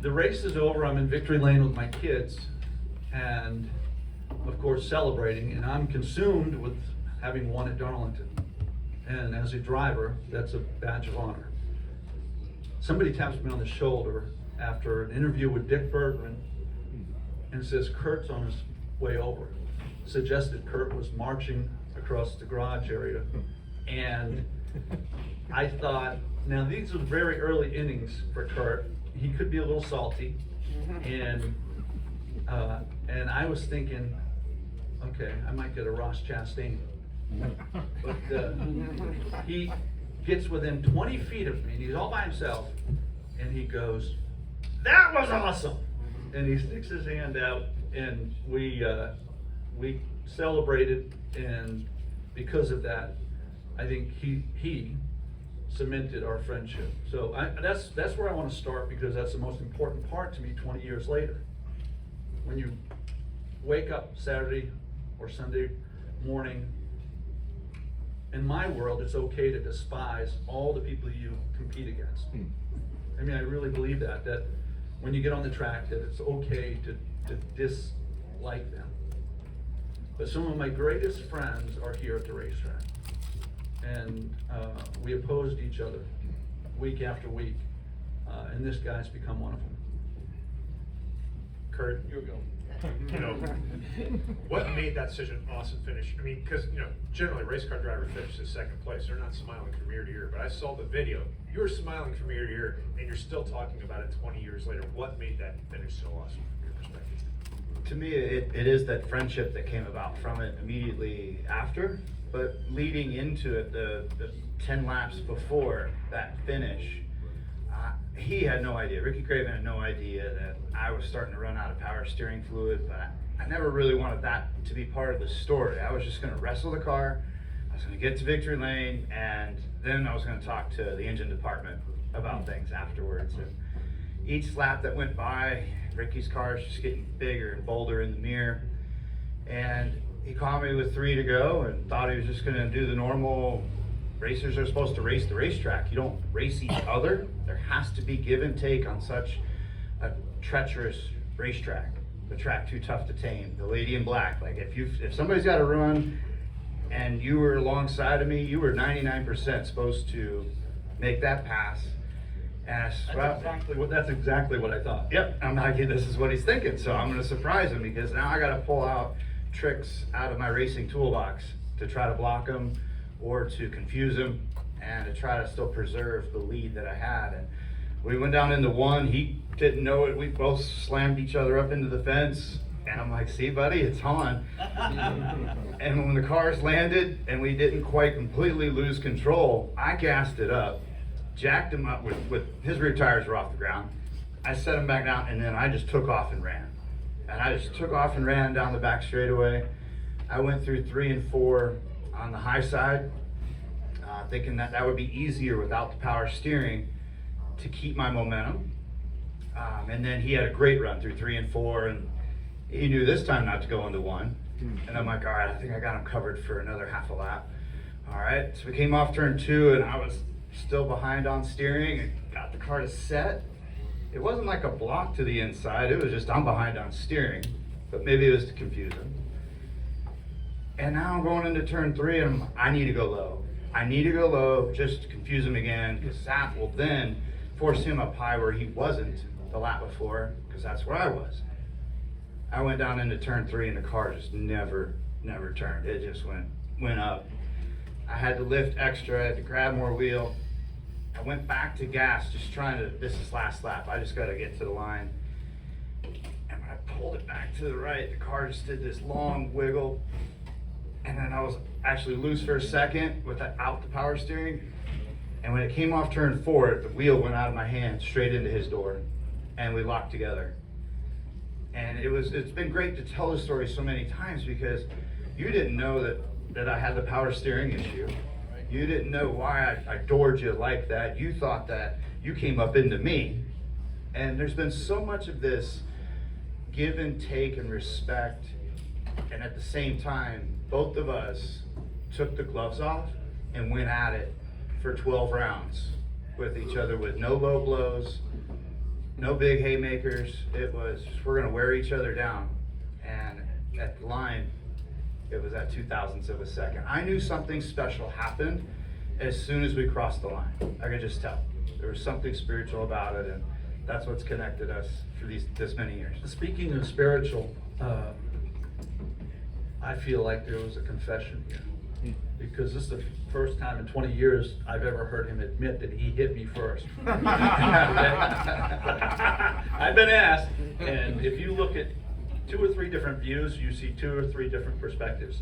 the race is over, I'm in victory lane with my kids, and of course celebrating, and I'm consumed with having won at Darlington. And as a driver, that's a badge of honor. Somebody taps me on the shoulder after an interview with Dick Bergman and says, Kurt's on his way over. Suggested Kurt was marching across the garage area. And I thought, now these are very early innings for Kurt. He could be a little salty. And I was thinking, okay, I might get a Ross Chastain. But he gets within 20 feet of me, and he's all by himself, and he goes, "That was awesome!" And he sticks his hand out, and we celebrated, and because of that, I think he cemented our friendship. So that's where I want to start, because that's the most important part to me 20 years later. When you wake up Saturday or Sunday morning, in my world, it's okay to despise all the people you compete against. I mean, I really believe that when you get on the track, that it's okay to dislike them. But some of my greatest friends are here at the racetrack. And we opposed each other week after week. And this guy's become one of them. Kurt, you go. You know, what made that such an awesome finish? I mean, because, you know, generally race car driver finishes second place. They're not smiling from ear to ear. But I saw the video. You were smiling from ear to ear, and you're still talking about it 20 years later. What made that finish so awesome from your perspective? To me, it is that friendship that came about from it immediately after. But leading into it, the 10 laps before that finish, he had no idea. Rickey Craven had no idea that I was starting to run out of power steering fluid, but I never really wanted that to be part of the story. I was just going to wrestle the car, I was going to get to victory lane, and then I was going to talk to the engine department about things afterwards. And each lap that went by, Rickey's car is just getting bigger and bolder in the mirror, and he caught me with 3 to go and thought he was just going to do the normal. Racers are supposed to race the racetrack. You don't race each other. There has to be give and take on such a treacherous racetrack. The track too tough to tame. The lady in black, like if somebody's got to run and you were alongside of me, you were 99% supposed to make that pass. And That's exactly what I thought. Yep, I'm like, this is what he's thinking. So I'm going to surprise him, because now I got to pull out tricks out of my racing toolbox to try to block him, or to confuse him, and to try to still preserve the lead that I had. And we went down into one. He didn't know it. We both slammed each other up into the fence, and I'm like, see, buddy, it's on. And when the cars landed and we didn't quite completely lose control, I gassed it up, jacked him up with his rear tires were off the ground. I set him back down, and then I just took off and ran. And I just took off and ran down the back straightaway. I went through 3 and 4 on the high side, thinking that would be easier without the power steering to keep my momentum. And then he had a great run through 3 and 4, and he knew this time not to go into 1. And I'm like, all right, I think I got him covered for another half a lap. All right, so we came off turn 2, and I was still behind on steering and got the car to set. It wasn't like a block to the inside, it was just I'm behind on steering, but maybe it was to confuse him. And now I'm going into turn 3, and I need to go low. I need to go low just to confuse him again, because that will then force him up high where he wasn't the lap before, because that's where I was. I went down into turn 3, and the car just never turned. It just went up. I had to lift extra, I had to grab more wheel. I went back to gas, just trying to, this is last lap, I just got to get to the line. And when I pulled it back to the right, the car just did this long wiggle. And then I was actually loose for a second without the power steering. And when it came off turn 4, the wheel went out of my hand straight into his door, and we locked together. And it's been great to tell the story so many times, because you didn't know that I had the power steering issue. You didn't know why I doored you like that. You thought that you came up into me. And there's been so much of this give and take and respect. And at the same time, both of us took the gloves off and went at it for 12 rounds with each other, with no low blows, no big haymakers. It was, we're gonna wear each other down. And at the line, it was at 2,000ths of a second. I knew something special happened as soon as we crossed the line. I could just tell. There was something spiritual about it, and that's what's connected us for this many years. Speaking of spiritual, I feel like there was a confession here. Because this is the first time in 20 years I've ever heard him admit that he hit me first. I've been asked, and if you look at 2 or 3 different views, you see 2 or 3 different perspectives.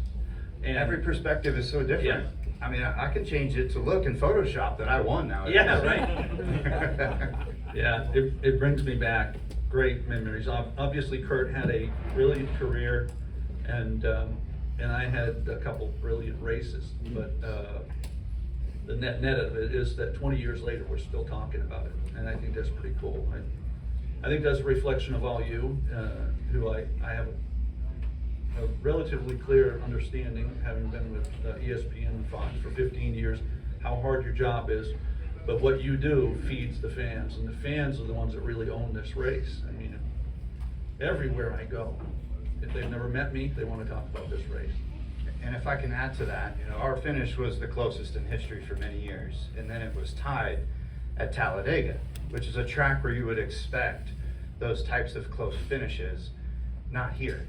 And Every perspective is so different. Yeah. I mean, I can change it to look in Photoshop that I won now. Yeah, right. Yeah, it brings me back great memories. Obviously, Kurt had a brilliant career, and I had a couple brilliant races. But the net of it is that 20 years later, we're still talking about it, and I think that's pretty cool. I think that's a reflection of all you, who I have a relatively clear understanding, having been with ESPN and Fox for 15 years, how hard your job is. But what you do feeds the fans, and the fans are the ones that really own this race. I mean, everywhere I go, if they've never met me, they want to talk about this race. And if I can add to that, our finish was the closest in history for many years. And then it was tied at Talladega, which is a track where you would expect those types of close finishes, not here.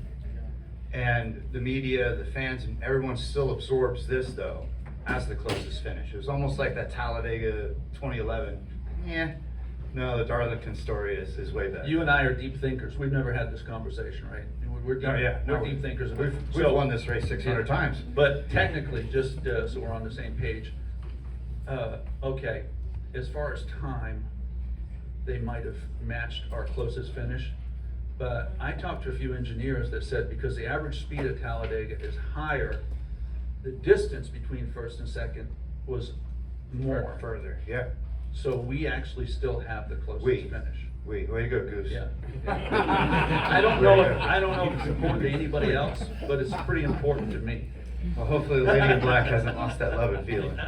And the media, the fans, and everyone still absorbs this, though, as the closest finish. It was almost like that Talladega 2011. No, the Darlington story is way better. You and I are deep thinkers. We've never had this conversation, right? We're deep, we're deep thinkers. We've won this race 600 times. But technically, just so we're on the same page, okay, as far as time, they might have matched our closest finish. But I talked to a few engineers that said because the average speed at Talladega is higher, the distance between first and second was more. Further, yeah. So we actually still have the closest finish. Way to go, Goose. Yeah. I don't know if it's important to anybody else, but it's pretty important to me. Well, hopefully the lady in black hasn't lost that love and feeling.